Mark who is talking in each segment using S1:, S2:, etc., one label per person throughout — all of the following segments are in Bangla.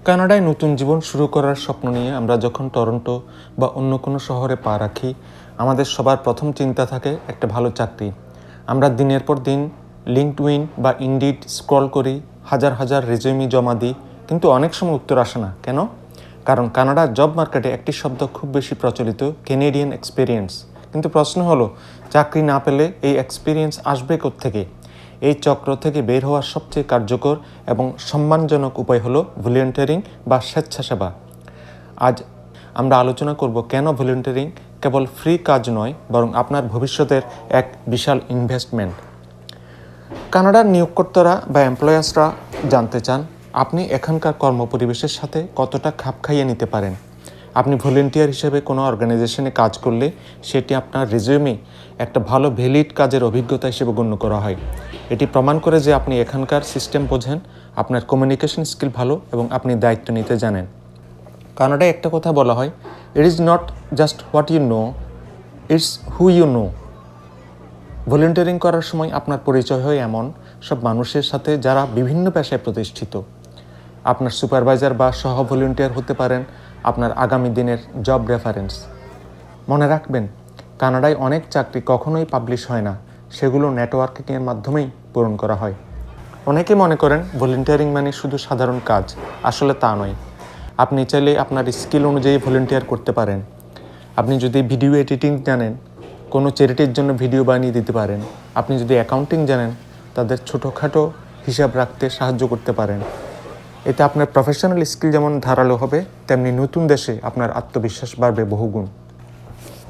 S1: কানাডায় নতুন জীবন শুরু করার স্বপ্ন নিয়ে আমরা যখন টরন্টো বা অন্য কোনো শহরে পা রাখি, আমাদের সবার প্রথম চিন্তা থাকে একটা ভালো চাকরি। আমরা দিনের পর দিন লিঙ্কডইন বা ইনডিড স্ক্রল করি, হাজার হাজার রেজিউমি জমা দিই, কিন্তু অনেক সময় উত্তর আসে না। কেন? কারণ কানাডার জব মার্কেটে একটি শব্দ খুব বেশি প্রচলিত, ক্যানেডিয়ান এক্সপিরিয়েন্স। কিন্তু প্রশ্ন হলো, চাকরি না পেলে এই এক্সপিরিয়েন্স আসবে কোত্থেকে? এই চক্র থেকে বের হওয়ার সবচেয়ে কার্যকর এবং সম্মানজনক উপায় হলো ভলেন্টিয়ারিং বা স্বেচ্ছাসেবা। আজ আমরা আলোচনা করব কেন ভলেন্টিয়ারিং কেবল ফ্রি কাজ নয়, বরং আপনার ভবিষ্যতের এক বিশাল ইনভেস্টমেন্ট। কানাডার নিয়োগকর্তারা বা এমপ্লয়ার্সরা জানতে চান আপনি এখানকার কর্মপরিবেশের সাথে কতটা খাপ খাইয়ে নিতে পারেন। আপনি ভলেন্টিয়ার হিসেবে কোনো অর্গানাইজেশনে কাজ করলে সেটি আপনার রেজিউমে একটা ভালো ভ্যালিড কাজের অভিজ্ঞতা হিসেবে গণ্য করা হয়। এটি প্রমাণ করে যে আপনি এখানকার সিস্টেম বোঝেন, আপনার কমিউনিকেশন স্কিল ভালো এবং আপনি দায়িত্ব নিতে জানেন। কানাডায় একটা কথা বলা হয়, it is not just what you know, it's who you know. Volunteering করার সময় আপনার পরিচয় হয় এমন সব মানুষের সাথে যারা বিভিন্ন পেশায় প্রতিষ্ঠিত। আপনার সুপারভাইজার বা সহ ভলেন্টিয়ার হতে পারেন আপনার আগামী দিনের জব রেফারেন্স। মনে রাখবেন, কানাডায় অনেক চাকরি কখনোই পাবলিশ হয় না, সেগুলো নেটওয়ার্কিংয়ের মাধ্যমেই পূরণ করা হয়। অনেকে মনে করেন ভলেন্টিয়ারিং মানে শুধু সাধারণ কাজ, আসলে তা নয়। আপনি চাইলে আপনার স্কিল অনুযায়ী ভলেন্টিয়ার করতে পারেন। আপনি যদি ভিডিও এডিটিং জানেন, কোনো চ্যারিটির জন্য ভিডিও বানিয়ে দিতে পারেন। আপনি যদি অ্যাকাউন্টিং জানেন, তাদের ছোটোখাটো হিসাব রাখতে সাহায্য করতে পারেন। এতে আপনার প্রফেশনাল স্কিল যেমন ধারালো হবে, তেমনি নতুন দেশে আপনার আত্মবিশ্বাস বাড়বে বহুগুণ।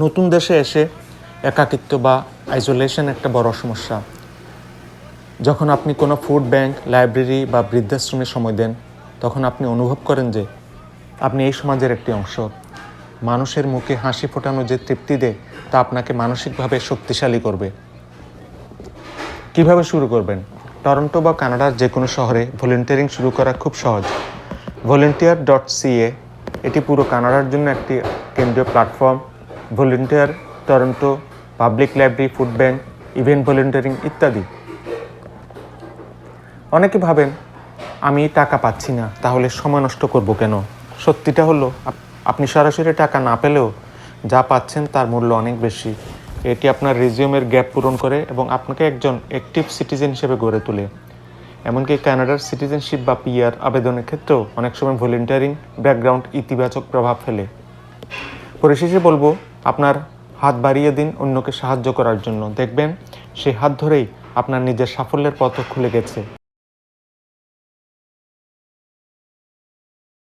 S1: নতুন দেশে এসে একাকিত্ব বা আইসোলেশন একটা বড় সমস্যা। যখন আপনি কোনো ফুড ব্যাংক, লাইব্রেরি বা বৃদ্ধাশ্রমে সময় দেন, তখন আপনি অনুভব করেন যে আপনি এই সমাজের একটি অংশ। মানুষের মুখে হাসি ফোটানো যে তৃপ্তি দেয়, তা আপনাকে মানসিকভাবে শক্তিশালী করবে। কিভাবে শুরু করবেন? টরন্টো বা কানাডার যে কোনো শহরে ভলেন্টিয়ারিং শুরু করা খুব সহজ। volunteer.ca এটি পুরো কানাডার জন্য একটি কেন্দ্রীয় platform. Volunteer, Toronto, public library, food bank, event volunteering ইত্যাদি। অনেকে ভাবেন, আমি টাকা পাচ্ছি না, তাহলে সময় নষ্ট করব কেন? সত্যিটা হলো, আপনি সরাসরি টাকা না পেলেও যা পাচ্ছেন তার মূল্য অনেক বেশি। এটি আপনার রেজিউমের গ্যাপ পূরণ করে এবং আপনাকে একজন অ্যাক্টিভ সিটিজেন হিসেবে গড়ে তোলে। এমনকি কানাডার সিটিজেনশিপ বা পিআর আবেদনের ক্ষেত্রেও অনেক সময় ভলেন্টিয়ারিং ব্যাকগ্রাউন্ড ইতিবাচক প্রভাব ফেলে। পরিশেষে বলবো, আপনার হাত বাড়িয়ে দিন অন্যকে সাহায্য করার জন্য। দেখবেন সেই হাত ধরেই আপনার নিজের সাফল্যের পথ খুলে গেছে।